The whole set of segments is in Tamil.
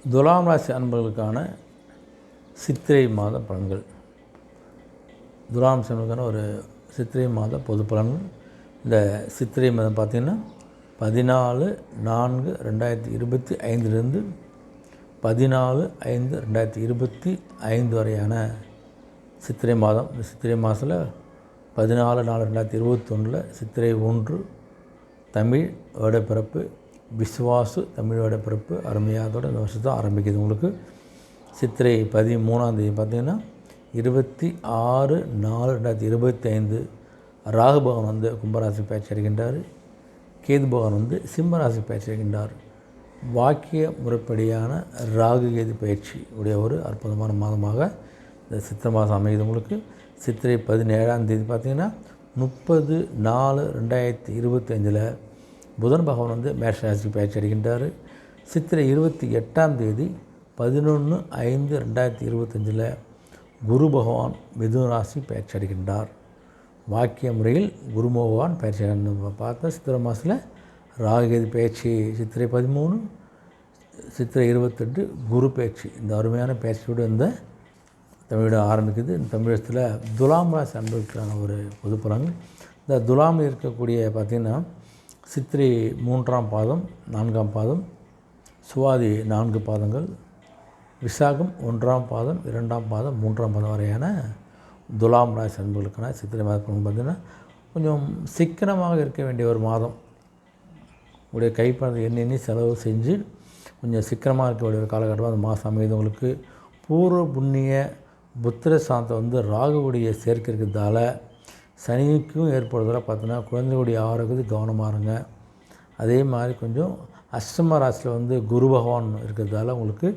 துலாம் ராசி அன்பர்களுக்கான சித்திரை மாத பலன்கள். துலாம் ராசி அன்பர்களுக்கான ஒரு சித்திரை மாத பொது பலன்கள். இந்த சித்திரை மாதம் பார்த்திங்கன்னா 14/4/2025 14/5/2025 வரையான சித்திரை மாதம். இந்த சித்திரை மாதத்தில் 14/4/2021 சித்திரை 1 தமிழ் வருடப்பிறப்பு, விஸ்வாசு தமிழ் வருடப்பிறப்பு. அருமையாதோட இந்த வருஷத்தை ஆரம்பிக்குது. உங்களுக்கு சித்திரை 13ஆம் தேதி பார்த்திங்கன்னா 26/4/2025 ராகு பகவான் வந்து கும்பராசி பயிற்சி அடைகின்றார். கேது பகவான் வந்து சிம்மராசி பயிற்சி அடைகின்றார். வாக்கிய முறைப்படியான ராகு கேது பயிற்சி உடைய ஒரு அற்புதமான மாதமாக இந்த சித்திரை மாதம் அமைகிறது. உங்களுக்கு சித்திரை 17ஆம் தேதி பார்த்திங்கன்னா 30/4/2025 புதன் பகவான் வந்து மேஷ ராசிக்கு பயிற்சி அடைகின்றார். சித்திரை 28ஆம் தேதி 11/5/2025 குரு பகவான் மிதுன ராசி பயிற்சி அடைகின்றார். வாக்கிய முறையில் குரு பகவான் பயிற்சி பார்த்தா சித்திரை மாதத்தில் ராகுகேது பயிற்சி சித்திரை 13, சித்திரை 28 குரு பயிற்சி. இந்த அருமையான பயிற்சியோடு இந்த தமிழகம் ஆரம்பிக்குது. இந்த தமிழகத்தில் துலாம் ராசி அன்பர்களுக்கான ஒரு பொது பலன்கள். இந்த துலாமில் இருக்கக்கூடிய பார்த்திங்கன்னா சித்திரை 3ஆம் பாதம் 4ஆம் பாதம், சுவாதி 4 பாதங்கள், விசாகம் 1ஆம் பாதம் 2ஆம் பாதம் 3ஆம் பாதம் வரையான துலாம் ராசி அன்பர்களுக்கான சித்திரை மாதம் பார்த்திங்கன்னா கொஞ்சம் சிக்கனமாக இருக்க வேண்டிய ஒரு மாதம். உடைய கைப்பணத்தை எண்ணி செலவு செஞ்சு கொஞ்சம் சிக்கனமாக இருக்க வேண்டிய ஒரு காலகட்டமாக அந்த மாதம் அமைது. உங்களுக்கு பூர்வ புண்ணிய புத்திர சாந்தம் வந்து ராகுவுடைய சேர்க்கை இருக்கிறதால சனிக்கும் ஏற்படுறதால பார்த்தோன்னா குழந்தைகளுடைய ஆரோக்கியத்துக்கு கவனமாக இருங்க. அதே மாதிரி கொஞ்சம் அஷ்டம ராசியில் வந்து குரு பகவான் இருக்கிறதால உங்களுக்கு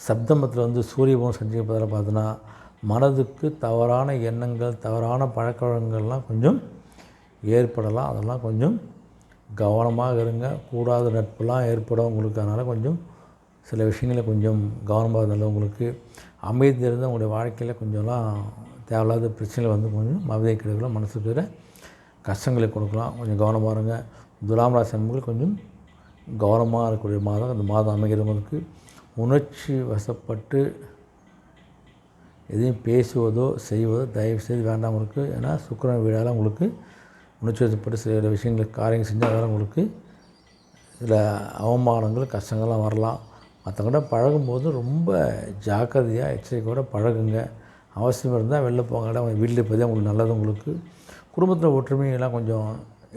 சப்தமத்தில் வந்து சூரிய பகவான் சஞ்சரிப்பதால் பார்த்தோன்னா மனதுக்கு தவறான எண்ணங்கள், தவறான பழக்க வழக்கங்கள்லாம் கொஞ்சம் ஏற்படலாம். அதெல்லாம் கொஞ்சம் கவனமாக இருங்க. கூடாத நட்புலாம் ஏற்படும் உங்களுக்கு. அதனால் கொஞ்சம் சில விஷயங்களில் கொஞ்சம் கவனமாக இருந்தாலும் உங்களுக்கு அமைதி இருந்தால் உங்களுடைய வாழ்க்கையில் கொஞ்சம்லாம் தேவையில்லாத பிரச்சனைகள் வந்து கொஞ்சம் மமதை கிடைக்கலாம், மனசுக்கு இருக்கிற கஷ்டங்களை கொடுக்கலாம். கொஞ்சம் கவனமாக இருங்க. துலாம் ராசி அன்பர்கள் கொஞ்சம் கவனமாக இருக்கக்கூடிய மாதம் அந்த மாதம் அமைகிறவங்களுக்கு. உணர்ச்சி வசப்பட்டு எதையும் பேசுவதோ செய்வதோ தயவுசெய்து வேண்டாம் உங்களுக்கு. ஏன்னா சுக்கிரன் வீடால் உங்களுக்கு உணர்ச்சி வசப்பட்டு சில விஷயங்களுக்கு காரியங்கள் செஞ்சால் அதனால் உங்களுக்கு சில அவமானங்கள் கஷ்டங்கள்லாம் வரலாம். மற்றவங்கள்ட்ட பழகும்போது ரொம்ப ஜாக்கிரதையாக எச்சரிக்கையோடு பழகுங்க. அவசியம் இருந்தால் வெளில போங்க. வீட்டில் இருப்பதே உங்களுக்கு நல்லது. உங்களுக்கு குடும்பத்தில் ஒற்றுமையெல்லாம் கொஞ்சம்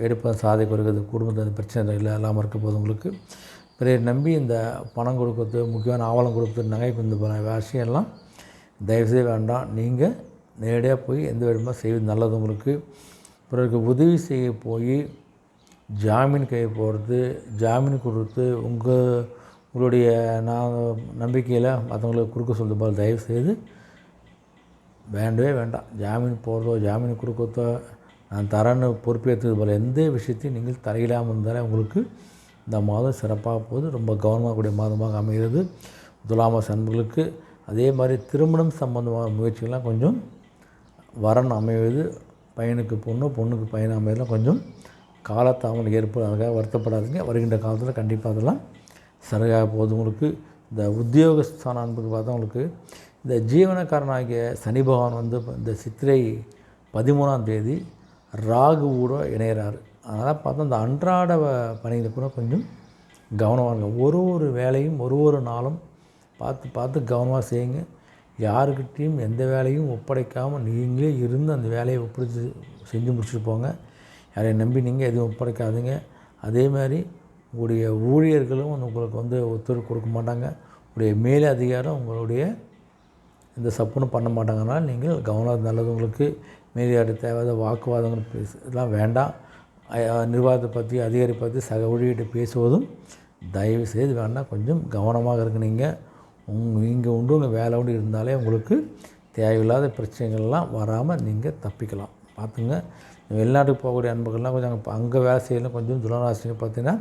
எடுப்பது சாதை குறைக்கிறது. குடும்பத்தில் பிரச்சனை இல்லாமல் இருக்க போது உங்களுக்கு பிறரை நம்பி இந்த பணம் கொடுக்கறது, முக்கியமான ஆவலம் கொடுக்கறது, நகை இந்த விஷயம்லாம் தயவுசெய்து வேண்டாம். நீங்கள் நேரடியாக போய் எந்த விதமாக செய்வது நல்லது. உங்களுக்கு பிறருக்கு உதவி செய்ய போய் ஜாமீன் கை போடுறது, ஜாமீன் கொடுத்து உங்களுடைய நம்பிக்கையில் மற்றவங்களுக்கு கொடுக்க சொல்லுது போல் தயவுசெய்து வேண்டவே வேண்டாம். ஜாமீன் போடுறதோ ஜாமீன் கொடுக்கறதோ நான் தரேன்னு பொறுப்பேற்றது போல் எந்த விஷயத்தையும் நீங்கள் தலையிடாமல் இருந்தாலே உங்களுக்கு இந்த மாதம் சிறப்பாக போகுது. ரொம்ப கவனமாக கூடிய மாதமாக அமைகிறது துலாம் ராசி அன்பர்களுக்கு. அதே மாதிரி திருமணம் சம்பந்தமான முயற்சிகள்லாம் கொஞ்சம் வரன் அமைவது, பையனுக்கு பொண்ணு, பொண்ணுக்கு பையன் அமைவதெல்லாம் கொஞ்சம் காலத்தாமல் ஏற்படும். அதுக்காக வருத்தப்படாதீங்க. வருகின்ற காலத்தில் கண்டிப்பாக அதெல்லாம் சரியாக போகுது. உங்களுக்கு இந்த உத்தியோகஸ்தான அன்புக்கு பார்த்தா உங்களுக்கு இந்த ஜீவனக்காரனாகிய சனி பகவான் வந்து இந்த சித்திரை 13ஆம் தேதி ராகுவோட இணைகிறார். அதனால் பார்த்தா இந்த அன்றாட பணிகளை கூட கொஞ்சம் கவனமாக இருங்க. ஒரு வேலையும் ஒரு நாளும் பார்த்து கவனமாக செய்யுங்க. யாருக்கிட்டேயும் எந்த வேலையும் ஒப்படைக்காமல் நீங்களே இருந்து அந்த வேலையை செஞ்சு முடிச்சுட்டு போங்க. யாரையும் நம்பி நீங்கள் எதுவும் ஒப்படைக்காதீங்க. அதே மாதிரி உங்களுடைய ஊழியர்களும் உங்களுக்கு வந்து ஒத்துழைப்பு கொடுக்க மாட்டாங்க. உங்களுடைய மேலே அதிகாரம் உங்களுடைய இந்த சப்புன்னு பண்ண மாட்டாங்கனால நீங்கள் கவனம் நல்லது. உங்களுக்கு மேலியாடு தேவையான வாக்குவாதங்கள் இதெல்லாம் வேண்டாம். நிர்வாகத்தை பற்றி, அதிகாரி பற்றி சக ஊழியர்கிட்ட பேசுவதும் தயவு செய்து வேண்டாம். கொஞ்சம் கவனமாக இருக்கு. நீங்கள் உண்டு உங்கள் வேலை உண்டு இருந்தாலே உங்களுக்கு தேவையில்லாத பிரச்சனைகள்லாம் வராமல் நீங்கள் தப்பிக்கலாம். பார்த்துங்க. வெளிநாட்டுக்கு போகக்கூடிய அன்பர்கள்லாம் கொஞ்சம் அங்கே வேலை செய்யலாம். கொஞ்சம் துலாம் பார்த்தீங்கன்னா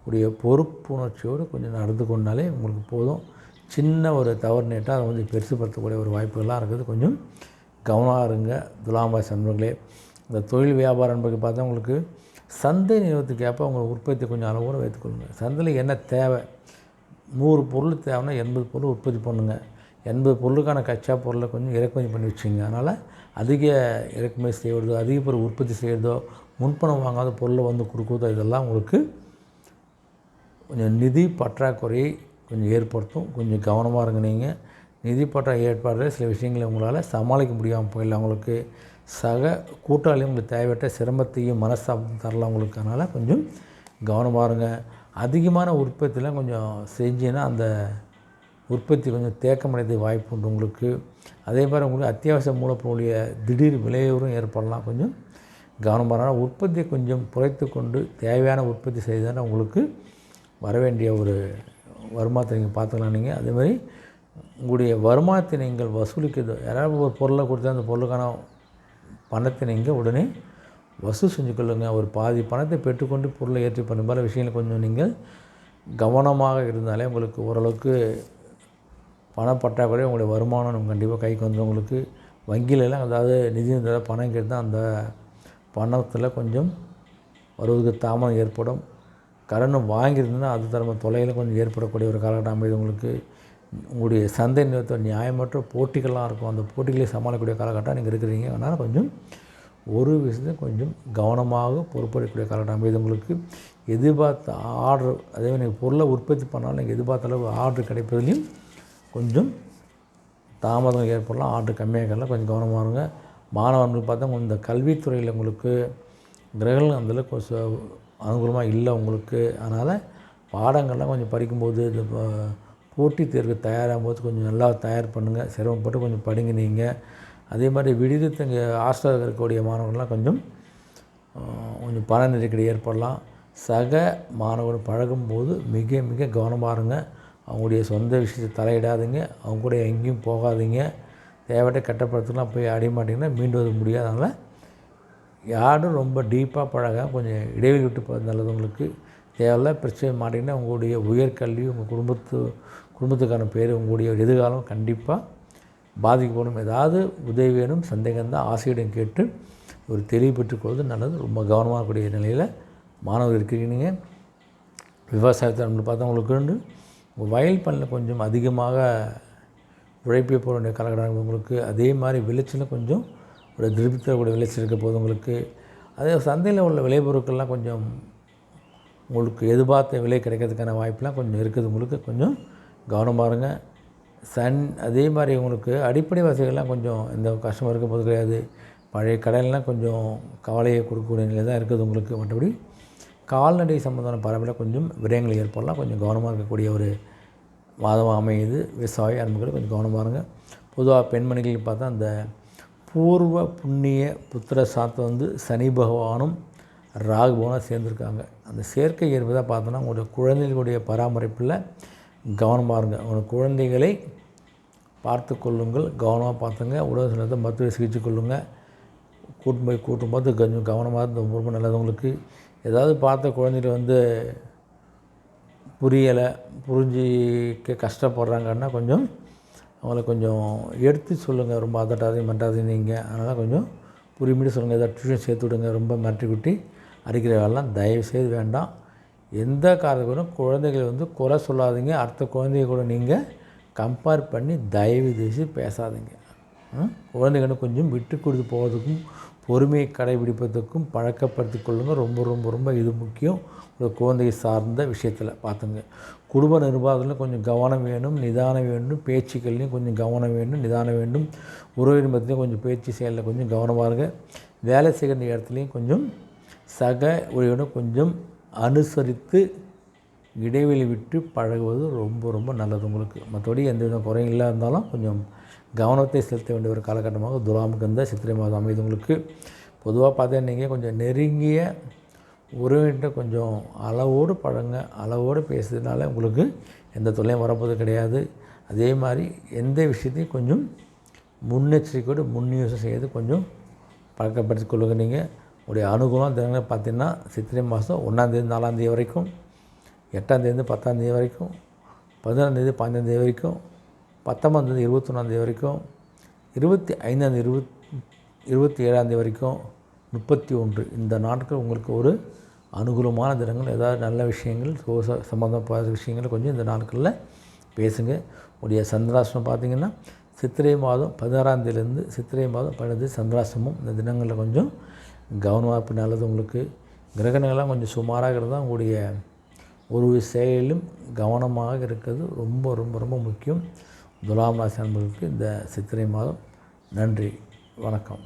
உடைய பொறுப்புணர்ச்சியோடு கொஞ்சம் நடந்து கொண்டாலே உங்களுக்கு போதும். சின்ன ஒரு தவறு நேட்டால் அதை கொஞ்சம் பெருசுப்படுத்தக்கூடிய ஒரு வாய்ப்புகள்லாம் இருக்குது. கொஞ்சம் கவனமாக இருங்க துலாம் ராசி அன்பர்களே. இந்த தொழில் வியாபார அன்பர்கள் பார்த்தா உங்களுக்கு சந்தை நிறுவனத்துக்கு ஏற்ப உங்கள் உற்பத்தி கொஞ்சம் அளவோடு வைத்துக்கொள்ளுங்கள். சந்தையில் என்ன தேவை 100 பொருள் தேவைன்னா 80 பொருள் உற்பத்தி பண்ணுங்கள். 80 பொருளுக்கான கச்சா பொருளை கொஞ்சம் இறக்குமதி பண்ணி வச்சுங்க. அதனால் அதிக இறக்குமதி செய்வதோ, அதிக பொருள் உற்பத்தி செய்கிறதோ, முன்பணம் வாங்காத பொருளை வந்து கொடுக்குறதோ, இதெல்லாம் உங்களுக்கு கொஞ்சம் நிதி பற்றாக்குறையை கொஞ்சம் ஏற்படுத்தும். கொஞ்சம் கவனமாக இருங்க. நீங்கள் நிதி பற்றாக்குறை ஏற்பாடுற சில விஷயங்களை உங்களால் சமாளிக்க முடியாமல் போயிடலாம். உங்களுக்கு சக கூட்டாளியும் உங்களுக்கு தேவையற்ற சிரமத்தையும் மனஸ்தாபத்தையும் தரலாம் உங்களுக்கு. அதனால் கொஞ்சம் கவனமாக இருங்க. அதிகமான உற்பத்திலாம் கொஞ்சம் செஞ்சீங்கன்னா அந்த உற்பத்தி கொஞ்சம் தேக்கமடைறது வாய்ப்பு உண்டு உங்களுக்கு. அதே மாதிரி உங்களுக்கு அத்தியாவசிய மூலப்பொருளுடைய திடீர் விலையுறும் ஏற்படலாம். கொஞ்சம் கவனமாக உற்பத்தியை கொஞ்சம் குறைத்து கொண்டு தேவையான உற்பத்தி செய்தால் உங்களுக்கு வர வேண்டிய ஒரு வருமானத்தை நீங்கள் பார்த்துக்கலாம். நீங்கள் அதேமாதிரி உங்களுடைய வருமானத்தை நீங்கள் வசூலிக்கிறது, யாராவது ஒரு பொருளை கொடுத்தா அந்த பொருளுக்கான பணத்தை நீங்கள் உடனே வசூல் செஞ்சு கொள்ளுங்கள். ஒரு பாதி பணத்தை பெற்றுக்கொண்டு பொருளை ஏற்றி பண்ணும் போல விஷயங்கள் கொஞ்சம் நீங்கள் கவனமாக இருந்தாலே உங்களுக்கு ஓரளவுக்கு பணப்பற்றாக்குறை உங்களுடைய வருமானம் கண்டிப்பாக கைக்கு வந்துடும். உங்களுக்கு வங்கியிலலாம் அதாவது நிதி பணம் கேட்டால் அந்த பணத்தில் கொஞ்சம் வருவதற்கு தாமதம் ஏற்படும். கடன் வாங்கியிருந்ததுன்னா அது தரமாக தொலைவில் கொஞ்சம் ஏற்படக்கூடிய ஒரு காலகட்டம் அமைது உங்களுக்கு. உங்களுடைய சந்தை நிறுத்த நியாயமற்ற போட்டிகள்லாம் இருக்கும். அந்த போட்டிகளை சமாளிக்கக்கூடிய காலகட்டம் நீங்கள் இருக்கிறீங்க. அதனால் கொஞ்சம் ஒரு விஷயத்தையும் கொஞ்சம் கவனமாக பொறுப்பெடுக்கக்கூடிய காலகட்டம் அமைது உங்களுக்கு. எதிர்பார்த்த ஆர்டர் அதேமாதிரி நீங்கள் பொருளை உற்பத்தி பண்ணாலும் நீங்கள் எதிர்பார்த்த அளவு ஆர்டர் கிடைப்பதிலையும் கொஞ்சம் தாமதம் ஏற்படலாம். ஆர்டர் கம்மியாகலாம் கொஞ்சம் கவனமாக இருங்க. மாணவர்களுக்கு பார்த்தா இந்த கல்வித்துறையில் உங்களுக்கு கிரகங்கள் அந்தளவுக்கு அனுகூலமாக இல்லை உங்களுக்கு. அதனால் பாடங்கள்லாம் கொஞ்சம் படிக்கும்போது இந்த போட்டித் தேர்வு தயாராகும் போது கொஞ்சம் நல்லா தயார் பண்ணுங்கள். சிரமப்பட்டு கொஞ்சம் படிங்க நீங்கள். அதே மாதிரி விடுதித்து இங்கே ஹாஸ்டலில் இருக்கக்கூடிய மாணவர்கள்லாம் கொஞ்சம் பண நெருக்கடி ஏற்படலாம். சக மாணவர்கள் பழகும்போது மிக மிக கவனமாக இருங்க. அவங்களுடைய சொந்த விஷயத்தை தலையிடாதீங்க. அவங்க கூட எங்கேயும் போகாதீங்க. தேவையற்ற கெட்டப்படத்துக்குலாம் போய் அடிமாட்டிங்கன்னா மீண்டு வர முடியாது. அதனால் யாரும் ரொம்ப டீப்பாக பழக கொஞ்சம் இடைவெளி விட்டு போகிறது நல்லது. உங்களுக்கு தேவையில்ல பிரச்சனை மாட்டிங்கன்னா உங்களுடைய உயர்கல்வி உங்கள் குடும்பத்துக்கான பேர் உங்களுடைய எதிர்காலம் கண்டிப்பாக பாதிக்கப்படும். ஏதாவது உதவி வேணும் சந்தேகம் தான் ஆசிரியரிடம் கேட்டு ஒரு தெளிவு பெற்றுக்கொள்வது நல்லது. ரொம்ப கவனமாக இருக்கக்கூடிய நிலையில் மாணவர்கள் இருக்கிறீங்க. விவசாயத்தை நம்ம பார்த்தா உங்களுக்கு உங்கள் வயல் பணியில் கொஞ்சம் அதிகமாக உழைப்பே போட வேண்டிய காலகட்டம் உங்களுக்கு. அதே மாதிரி விளைச்சலும் கொஞ்சம் ஒரு திருப்தி தரக்கூடிய விளைச்சல் இருக்க போது உங்களுக்கு. அதே சந்தையில் உள்ள விளைபொருட்கள்லாம் கொஞ்சம் உங்களுக்கு எதிர்பார்த்த விலை கிடைக்கிறதுக்கான வாய்ப்பெலாம் கொஞ்சம் இருக்குது உங்களுக்கு. கொஞ்சம் கவனமாக இருங்க. அதே மாதிரி உங்களுக்கு அடிப்படை வசதிகள்லாம் கொஞ்சம் எந்த கஷ்டமாக இருக்க போது கிடையாது. பழைய கடையிலலாம் கொஞ்சம் கவலையை கொடுக்கக்கூடிய நிலை தான் இருக்குது உங்களுக்கு. மற்றபடி கால்நடை சம்பந்தமான பரம்பரையில் கொஞ்சம் விரயங்கள் ஏற்படலாம். கொஞ்சம் கவனமாக இருக்கக்கூடிய ஒரு மாதமாக அமையுது. விவசாய அன்புகளை கொஞ்சம் கவனமாக இருங்க. பொதுவாக பெண்மணிகள் பார்த்தா அந்த பூர்வ புண்ணிய புத்திர சாத்தம் சனி பகவானும் ராகு பகவானும் சேர்ந்துருக்காங்க. அந்த சேர்க்கை ஏற்பதாக பார்த்தோன்னா உங்களுடைய குழந்தைகளுடைய பராமரிப்பில் கவனமாக இருங்க. உங்கள் குழந்தைகளை பார்த்து கொள்ளுங்கள். கவனமாக பார்த்துங்க. உடல் சிலத்தை மருத்துவ சிகிச்சை கொள்ளுங்கள். கூட்டும்போது கொஞ்சம் கவனமாக இருந்த ரொம்ப நல்லது உங்களுக்கு. ஏதாவது பார்த்த குழந்தைகள் புரிஞ்சிக்க கஷ்டப்படுறாங்கன்னா கொஞ்சம் அவங்கள கொஞ்சம் எடுத்து சொல்லுங்கள். ரொம்ப அதட்டாதையும் மட்டாதையும் நீங்கள். அதனால் கொஞ்சம் புரியும்படி சொல்லுங்கள். ஏதாவது டியூஷன் சேர்த்து விடுங்க. ரொம்ப மிரட்டி குட்டி அடிக்கிற வேலைலாம் தயவுசெய்து வேண்டாம். எந்த காரணத்துக்கும் குழந்தைகளை குறை சொல்லாதீங்க. அடுத்த குழந்தைய கூட நீங்கள் கம்பேர் பண்ணி தயவு செய்து பேசாதீங்க. குழந்தைகளை கொஞ்சம் விட்டு கொடுத்து போவதுக்கும் பொறுமையை கடைபிடிப்பதற்கும் பழக்கப்படுத்தி கொள்ளுங்கள். ரொம்ப ரொம்ப ரொம்ப இது முக்கியம். ஒரு குழந்தையை சார்ந்த விஷயத்தில் பார்த்துங்க. குடும்ப நிர்வாகத்தில் கொஞ்சம் கவனம் வேணும், நிதானம் வேண்டும். பேச்சுக்கள்லையும் கொஞ்சம் கவனம் வேண்டும், நிதானம் வேண்டும். உறவினர் மத்தியிலையும் கொஞ்சம் பேச்சு செயலில் கொஞ்சம் கவனமாக இருங்க. வேலை செய்கிற இடத்துலையும் கொஞ்சம் சக உறவினரும் கொஞ்சம் அனுசரித்து இடைவெளி விட்டு பழகுவது ரொம்ப ரொம்ப நல்லது உங்களுக்கு. மற்றபடி எந்தவித குறையும் இல்லை இருந்தாலும் கொஞ்சம் கவனத்தை செலுத்த வேண்டிய ஒரு காலகட்டமாக துலாமுக்கு இந்த சித்திரை மாதம் அமைது உங்களுக்கு. பொதுவாக பார்த்தீங்கன்னா நீங்கள் கொஞ்சம் நெருங்கிய உறவினர்கிட்ட கொஞ்சம் அளவோடு பழங்க. அளவோடு பேசுறதுனால உங்களுக்கு எந்த தொல்லையும் வரப்போது கிடையாது. அதே மாதிரி எந்த விஷயத்தையும் கொஞ்சம் முன்னெச்சரிக்கையோடு முன்னியோசனை செய்து கொஞ்சம் பழக்கப்படுத்தி கொள்ளுங்க. நீங்கள் உடைய அனுகூலம் தினங்கள் பார்த்திங்கன்னா சித்திரை மாதம் 1ஆம் தேதி 4ஆம் தேதி வரைக்கும், 8ஆம் தேதி 10ஆம் தேதி வரைக்கும், 11ஆம் தேதி 15ஆம் தேதி வரைக்கும், 19ஆம் தேதி 21ஆம் தேதி வரைக்கும், 25ஆம் தேதி 27ஆம் தேதி வரைக்கும், 31 இந்த நாட்கள் உங்களுக்கு ஒரு அனுகூலமான தினங்கள், ஏதாவது நல்ல விஷயங்கள் சம்மந்தப்பட்ட விஷயங்களை கொஞ்சம் இந்த நாட்களில் பேசுங்க. உடைய சந்திராஷ்டமம் பார்த்திங்கன்னா சித்திரை மாதம் 16ஆம் தேதியிலேருந்து சித்திரை மாதம் 12 சந்திராஷ்டமம். இந்த தினங்களில் கொஞ்சம் கவனமாக இருப்பது நல்லது. உங்களுக்கு கிரகணங்கள்லாம் கொஞ்சம் சுமாராக இருந்தால் உங்களுடைய ஒரு செயலிலும் கவனமாக இருக்கிறது ரொம்ப ரொம்ப ரொம்ப முக்கியம். துலாம் ராசி அன்பர்களுக்கு இந்த சித்திரை மாதம். நன்றி, வணக்கம்.